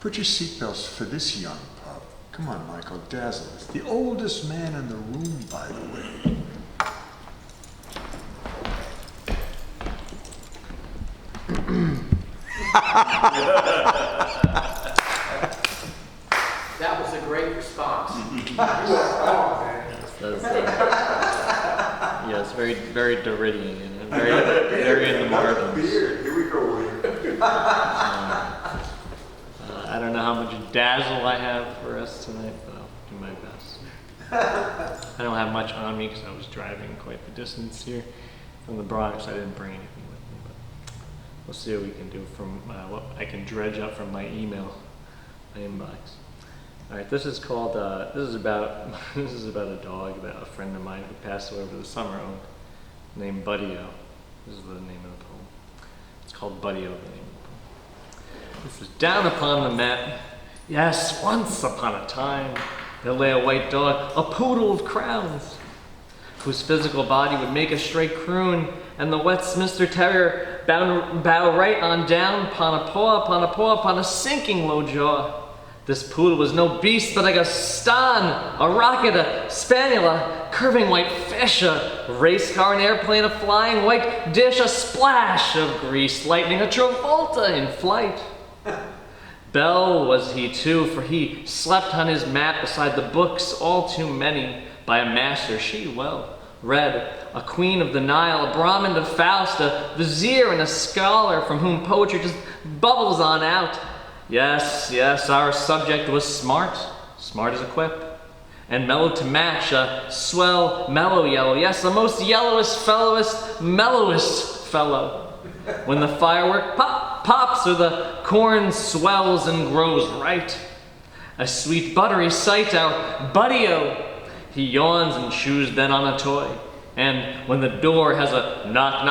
Put your seatbelts for this young pup. Come on, Michael, dazzle us. The oldest man in the room, by the way. That was a great response. Yes, very, very Doridian and very in the margins. Here we go, William. I don't know how much dazzle I have for us tonight, but I'll do my best. I don't have much on me because I was driving quite the distance here from the Bronx. I didn't bring anything with me, but we'll see what we can do from what I can dredge up from my email, my inbox. All right, this is called. This is about a dog that a friend of mine who passed away over the summer owned, named Buddy-O. This is the name of the poem. It's called Buddy-O, the name of the poem. This is down upon the mat. Yes, once upon a time, there lay a white dog, a poodle of crowns, whose physical body would make a straight croon, and the Westminster Terrier bow right on down, upon a paw, upon a sinking low jaw. This poodle was no beast, but like a stan, a rocket, a spaniel, a curving white fish, a race car, an airplane, a flying white dish, a splash of greased lightning, a Travolta in flight. Bell was he too, for he slept on his mat beside the books, all too many, by a master she well read, a queen of the Nile, a Brahmin of Faust, a vizier and a scholar from whom poetry just bubbles on out. Yes, our subject was smart as a quip, and mellow to match, a swell, mellow yellow, yes, the most yellowest, mellowest fellow. When the firework pops or the corn swells and grows right. A sweet buttery sight, our Buddy-O. He yawns and chews then on a toy, and when the door has a knock,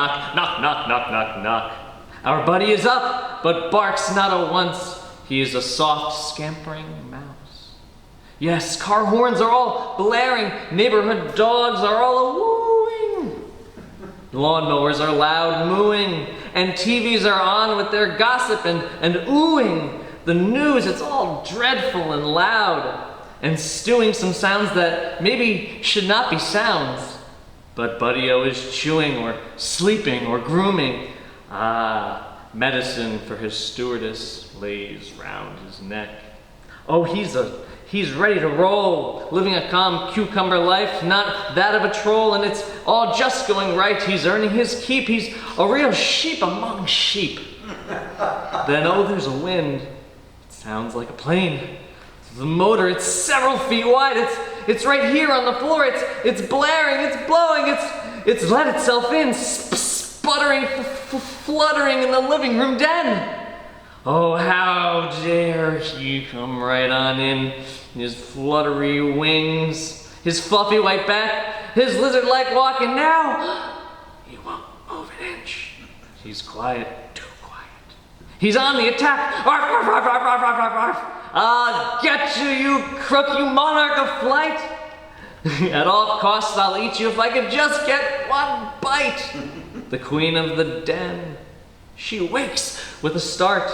our Buddy is up, but barks not a once. He is a soft, scampering mouse. Yes, car horns are all blaring, neighborhood dogs are all a-wooing. Lawnmowers are loud mooing, and TVs are on with their gossip and oohing. The news, it's all dreadful and loud, and stewing some sounds that maybe should not be sounds. But Buddy-O is chewing or sleeping or grooming. Medicine for his stewardess lays round his neck. Oh, he's ready to roll, living a calm cucumber life, not that of a troll, and it's all just going right. He's earning his keep. He's a real sheep among sheep. Then, oh, there's a wind. It sounds like a plane. The motor, it's several feet wide. It's right here on the floor. It's blaring. It's blowing. It's let itself in, sputtering, fluttering in the living room den. Oh, how dare he come right on in, his fluttery wings, his fluffy white back, his lizard-like walk, and now he won't move an inch. He's quiet, too quiet. He's on the attack. Arf, arf, arf, arf, arf, arf, arf, arf. I'll get you, you crook, you monarch of flight. At all costs, I'll eat you if I could just get one bite. The queen of the den, she wakes with a start.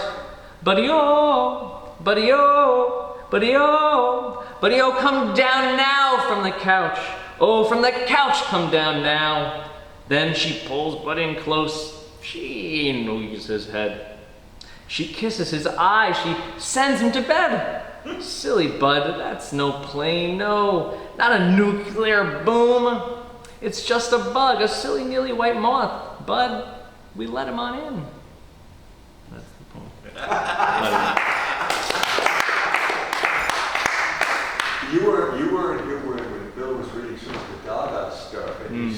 Buddy-O, Buddy-O, Buddy-O, Buddy-O, come down now from the couch. Oh, from the couch come down now. Then she pulls Buddy in close. She knees his head. She kisses his eye. She sends him to bed. Silly Bud, that's no plane, no, not a nuclear boom. It's just a bug, a silly nearly white moth. Bud, we let him on in. That's the poem. You weren't here when Bill was reading some of the Dada stuff, and you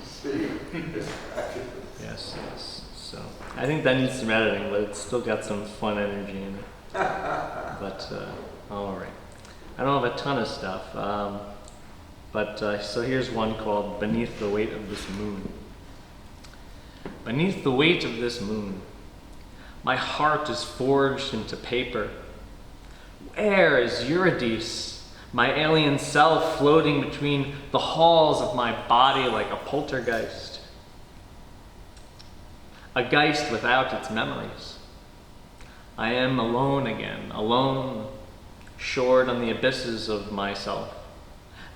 see this practice. Yes. So I think that needs some editing, but it's still got some fun energy in it. But all right. I don't have a ton of stuff, so here's one called "Beneath the Weight of This Moon." Beneath the weight of this moon, my heart is forged into paper. Where is Eurydice, my alien self floating between the halls of my body like a poltergeist? A geist without its memories. I am alone again, alone, shored on the abysses of myself.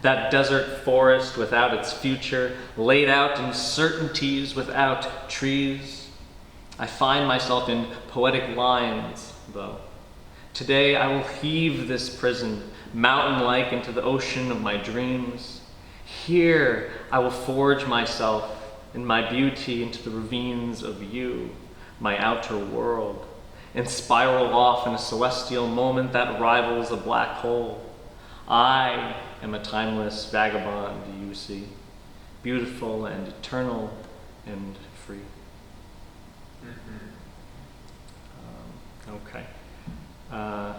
That desert forest without its future, laid out in certainties without trees. I find myself in poetic lines, though. Today I will heave this prison, mountain-like, into the ocean of my dreams. Here I will forge myself and my beauty into the ravines of you, my outer world, and spiral off in a celestial moment that rivals a black hole. I am a timeless vagabond, you see, beautiful and eternal and free. Okay. All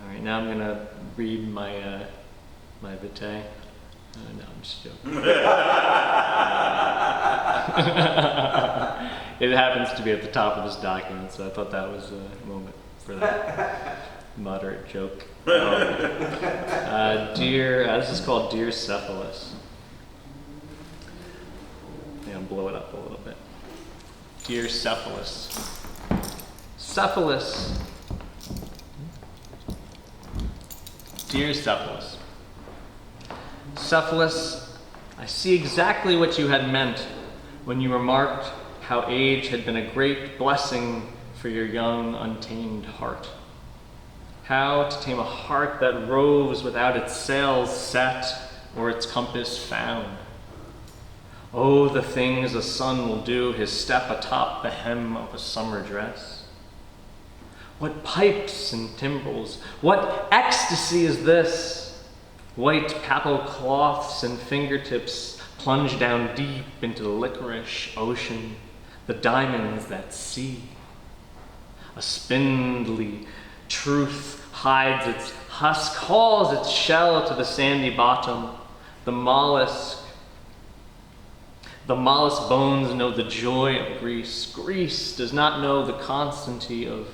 right, now I'm gonna read my my vitae. No, I'm just joking. It happens to be at the top of this document, so I thought that was a moment for that moderate joke. This is called Dear Cephalus. I'm gonna blow it up a little bit. Dear Cephalus. Cephalus. Dear Cephalus. Cephalus, I see exactly what you had meant when you remarked how age had been a great blessing for your young, untamed heart. How to tame a heart that roves without its sails set or its compass found. Oh, the things a son will do, his step atop the hem of a summer dress. What pipes and timbrels, what ecstasy is this? White papal cloths and fingertips plunge down deep into the licorice ocean, the diamonds that see. A spindly truth hides its husk, hauls its shell to the sandy bottom. The mollusk bones know the joy of Greece. Greece does not know the constancy of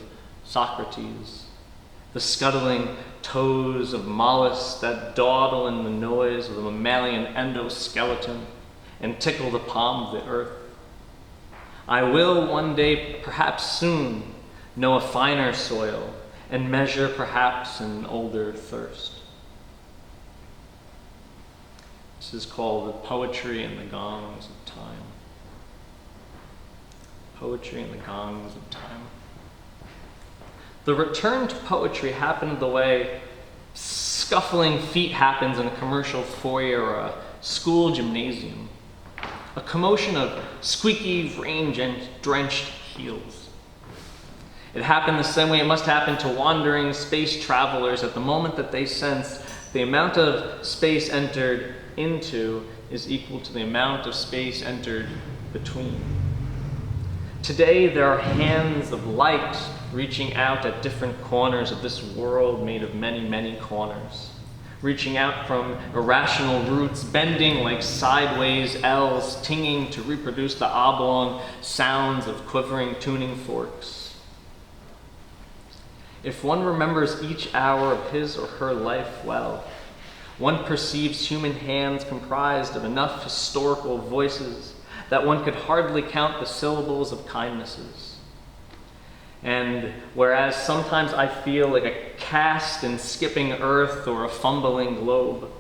Socrates. The scuttling toes of mollusks that dawdle in the noise of the mammalian endoskeleton and tickle the palm of the earth. I will one day, perhaps soon, know a finer soil and measure perhaps an older thirst. This is called the poetry and the gongs of time. Poetry and the gongs of time. The return to poetry happened the way scuffling feet happens in a commercial foyer or a school gymnasium. A commotion of squeaky, rain-drenched heels. It happened the same way it must happen to wandering space travelers at the moment that they sense the amount of space entered into is equal to the amount of space entered between. Today there are hands of light reaching out at different corners of this world made of many, many corners. Reaching out from irrational roots, bending like sideways L's, tinging to reproduce the oblong sounds of quivering tuning forks. If one remembers each hour of his or her life well, one perceives human hands comprised of enough historical voices that one could hardly count the syllables of kindnesses. And whereas sometimes I feel like a cast in skipping earth or a fumbling globe,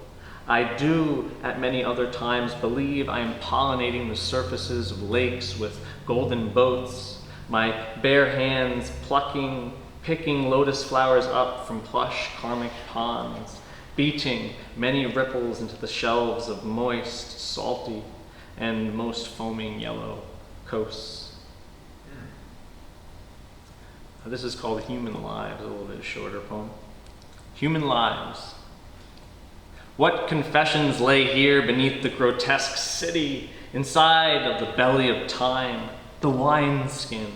I do at many other times believe I am pollinating the surfaces of lakes with golden boats, my bare hands picking lotus flowers up from plush karmic ponds, beating many ripples into the shelves of moist, salty, and most foaming yellow coasts. This is called Human Lives, a little bit shorter poem. Human lives. What confessions lay here beneath the grotesque city, inside of the belly of time, the wineskin?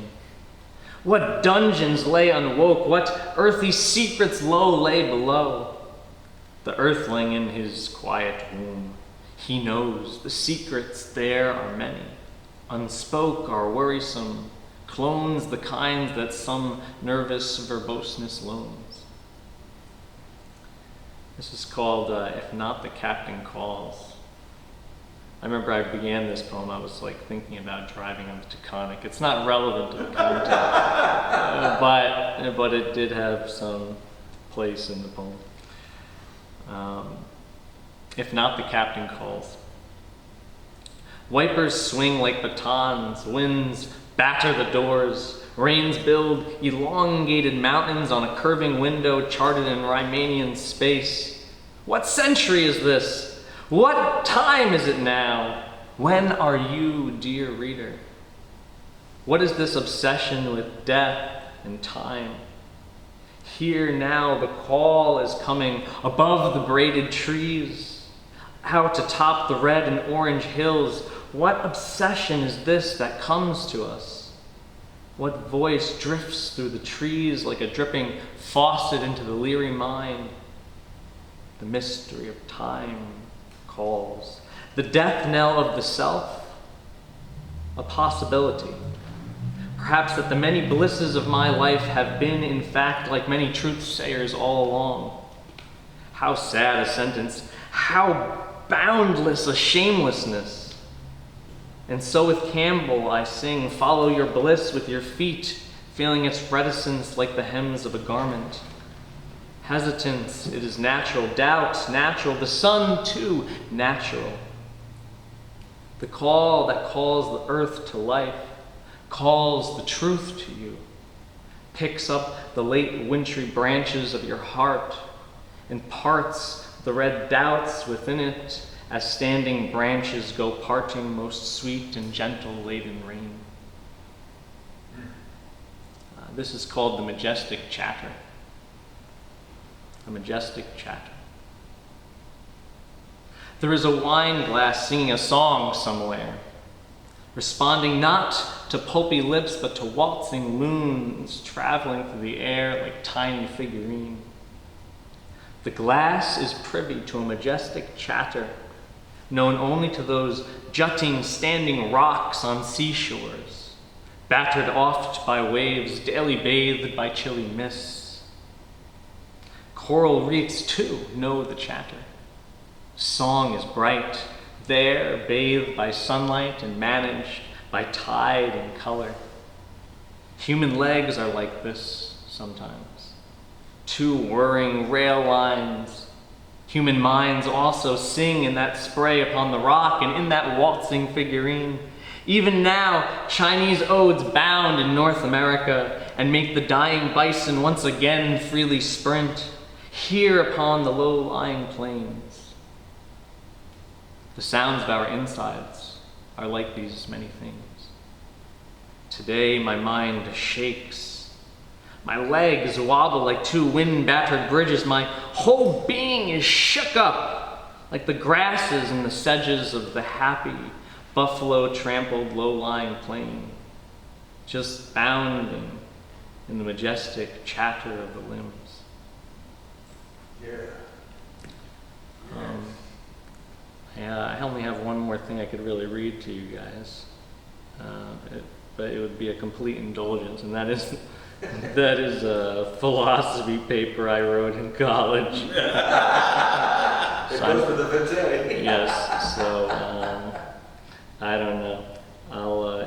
What dungeons lay unwoke, what earthy secrets low lay below? The earthling in his quiet womb, he knows the secrets there are many, unspoke are worrisome, clones the kinds that some nervous verboseness loans. This is called If Not the Captain Calls. I remember I began this poem, I was like thinking about driving on the Taconic. It's not relevant to the content, but it did have some place in the poem. If not, the captain calls. Wipers swing like batons, winds batter the doors, rains build elongated mountains on a curving window charted in Riemannian space. What century is this? What time is it now? When are you, dear reader? What is this obsession with death and time? Here now the call is coming above the braided trees, out atop the red and orange hills. What obsession is this that comes to us? What voice drifts through the trees like a dripping faucet into the leery mind? The mystery of time calls. The death knell of the self? A possibility. Perhaps that the many blisses of my life have been, in fact, like many truth-sayers all along. How sad a sentence. How boundless a shamelessness. And so with Campbell I sing, follow your bliss with your feet, feeling its reticence like the hems of a garment. Hesitance, it is natural. Doubt, natural. The sun, too, natural. The call that calls the earth to life, calls the truth to you, picks up the late wintry branches of your heart and parts the red doubts within it as standing branches go parting most sweet and gentle late in rain. This is called the majestic chatter. A majestic chatter. There is a wine glass singing a song somewhere, responding not to pulpy lips, but to waltzing loons traveling through the air like tiny figurine. The glass is privy to a majestic chatter, known only to those jutting, standing rocks on seashores, battered oft by waves, daily bathed by chilly mists. Coral reefs, too, know the chatter. Song is bright, there, bathed by sunlight and managed by tide and color. Human legs are like this sometimes. Two whirring rail lines. Human minds also sing in that spray upon the rock and in that waltzing figurine. Even now, Chinese odes bound in North America and make the dying bison once again freely sprint, here upon the low-lying plains. The sounds of our insides are like these many things. Today my mind shakes. My legs wobble like two wind-battered bridges. My whole being is shook up like the grasses and the sedges of the happy, buffalo-trampled low-lying plain, just bounding in the majestic chatter of the limbs. Yeah, I only have one more thing I could really read to you guys, but it would be a complete indulgence, and that is a philosophy paper I wrote in college. It goes for the vitae. Yes, so I don't know.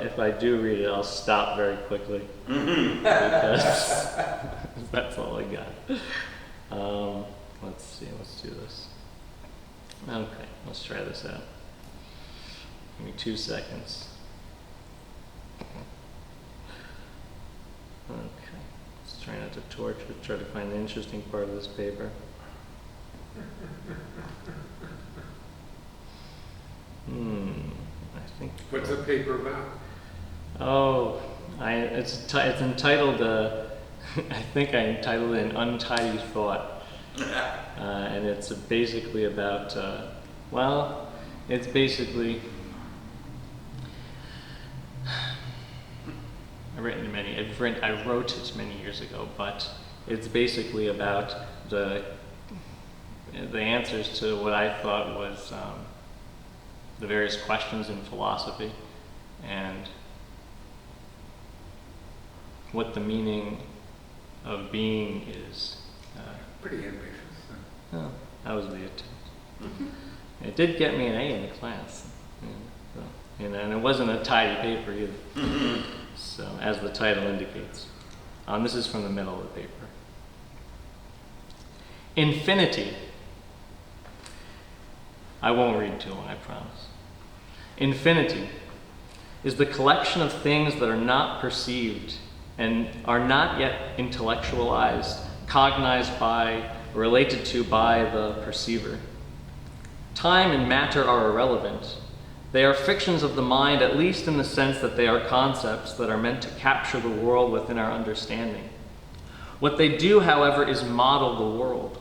If I do read it, I'll stop very quickly because that's all I got. Let's see. Let's do this. Okay, let's try this out. Give me 2 seconds. Okay, let's try not to torture. Try to find the interesting part of this paper. I think. What's the paper about? Oh, it's entitled. I think I entitled it "An Untidy Thought," and it's basically about. It's basically. I wrote it many years ago, but it's basically about the answers to what I thought was the various questions in philosophy and what the meaning of being is. Pretty ambitious. Oh, that was the attempt. It did get me an A in the class, and it wasn't a tidy paper either. So, as the title indicates. This is from the middle of the paper. Infinity. I won't read too long, I promise. Infinity is the collection of things that are not perceived and are not yet intellectualized, cognized by, or related to by the perceiver. Time and matter are irrelevant. They are fictions of the mind, at least in the sense that they are concepts that are meant to capture the world within our understanding. What they do, however, is model the world.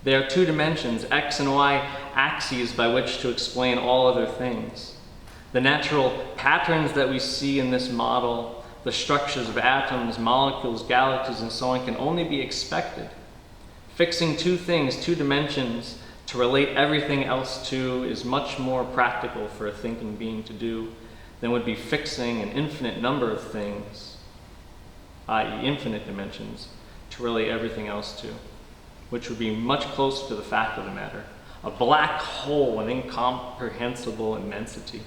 They are two dimensions, x and y axes by which to explain all other things. The natural patterns that we see in this model, the structures of atoms, molecules, galaxies, and so on, can only be expected. Fixing two things, two dimensions, to relate everything else to is much more practical for a thinking being to do than would be fixing an infinite number of things, i.e. infinite dimensions, to relate everything else to, which would be much closer to the fact of the matter, a black hole, an incomprehensible immensity.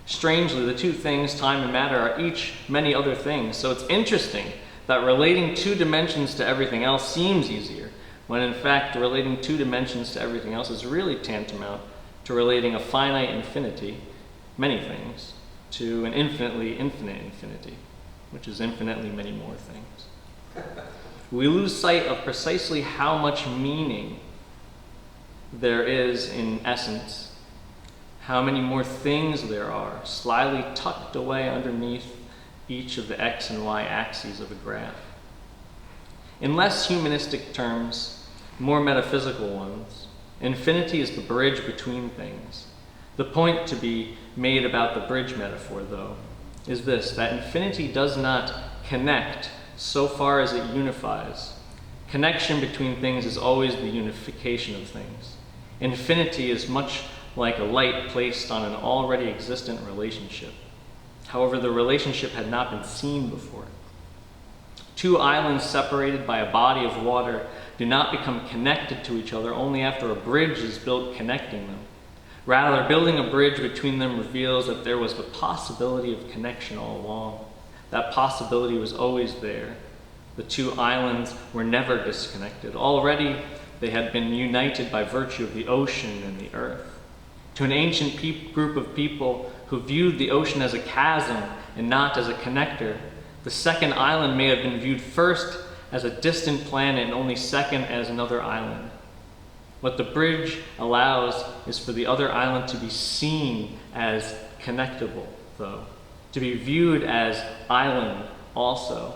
Strangely, the two things, time and matter, are each many other things, so it's interesting that relating two dimensions to everything else seems easier, when in fact relating two dimensions to everything else is really tantamount to relating a finite infinity, many things, to an infinitely infinite infinity, which is infinitely many more things. We lose sight of precisely how much meaning there is in essence, how many more things there are slyly tucked away underneath each of the x and y axes of a graph. In less humanistic terms, more metaphysical ones, infinity is the bridge between things. The point to be made about the bridge metaphor, though, is this, that infinity does not connect so far as it unifies. Connection between things is always the unification of things. Infinity is much like a light placed on an already existent relationship. However, the relationship had not been seen before. Two islands separated by a body of water do not become connected to each other only after a bridge is built connecting them. Rather, building a bridge between them reveals that there was the possibility of connection all along. That possibility was always there. The two islands were never disconnected. Already, they had been united by virtue of the ocean and the earth. To an ancient group of people who viewed the ocean as a chasm and not as a connector, the second island may have been viewed first as a distant planet and only second as another island. What the bridge allows is for the other island to be seen as connectable, though, to be viewed as island also.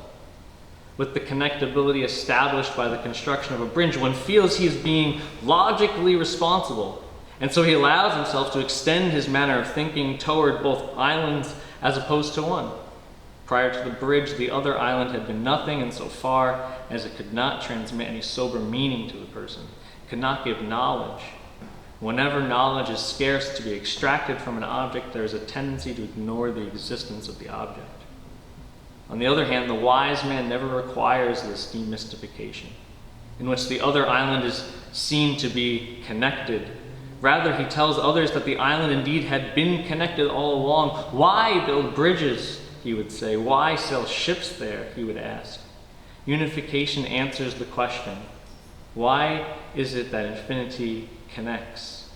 With the connectability established by the construction of a bridge, one feels he is being logically responsible, and so he allows himself to extend his manner of thinking toward both islands as opposed to one. Prior to the bridge, the other island had been nothing insofar as it could not transmit any sober meaning to the person, could not give knowledge. Whenever knowledge is scarce to be extracted from an object, there is a tendency to ignore the existence of the object. On the other hand, the wise man never requires this demystification, in which the other island is seen to be connected. Rather, he tells others that the island indeed had been connected all along. Why build bridges, he would say? Why sail ships there, he would ask. Unification answers the question. Why is it that infinity connects?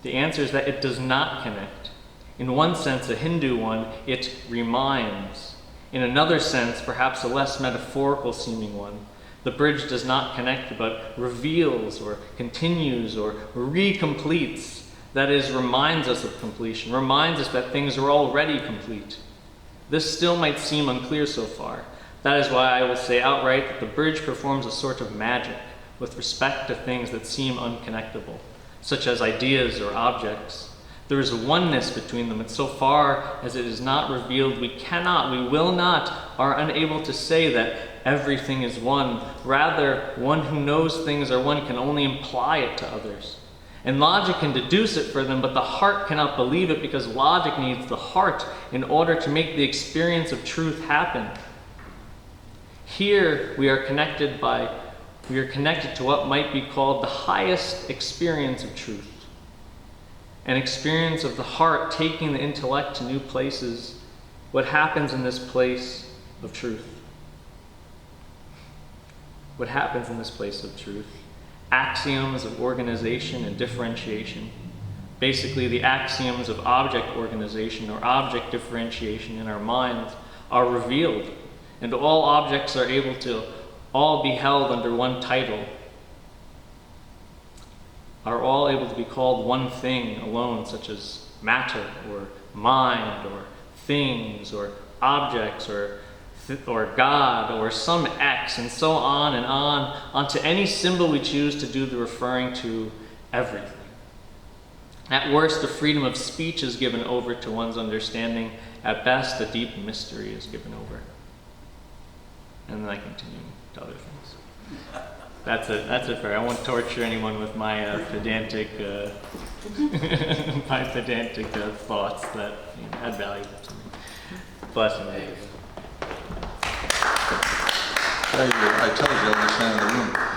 The answer is that it does not connect. In one sense, a Hindu one, it reminds. In another sense, perhaps a less metaphorical seeming one, the bridge does not connect but reveals or continues or recompletes. That is, reminds us of completion, reminds us that things are already complete. This still might seem unclear so far. That is why I will say outright that the bridge performs a sort of magic with respect to things that seem unconnectable, such as ideas or objects. There is a oneness between them, and so far as it is not revealed, we will not, are unable to say that everything is one. Rather, one who knows things are one can only imply it to others. And logic can deduce it for them, but the heart cannot believe it because logic needs the heart in order to make the experience of truth happen. Here we are connected to what might be called the highest experience of truth. An experience of the heart taking the intellect to new places, what happens in this place of truth. what happens in this place of truth. Axioms of organization and differentiation. Basically, the axioms of object organization or object differentiation in our minds are revealed, and all objects are able to all be held under one title, are all able to be called one thing alone, such as matter or mind or things or objects or God or some X, and so on and on to any symbol we choose to do the referring to everything. At worst, the freedom of speech is given over to one's understanding. At best, a deep mystery is given over. And then I continue to other things. That's it for. I won't torture anyone with my pedantic, thoughts that add value to me. Blessing you. I told you I was the center of the room.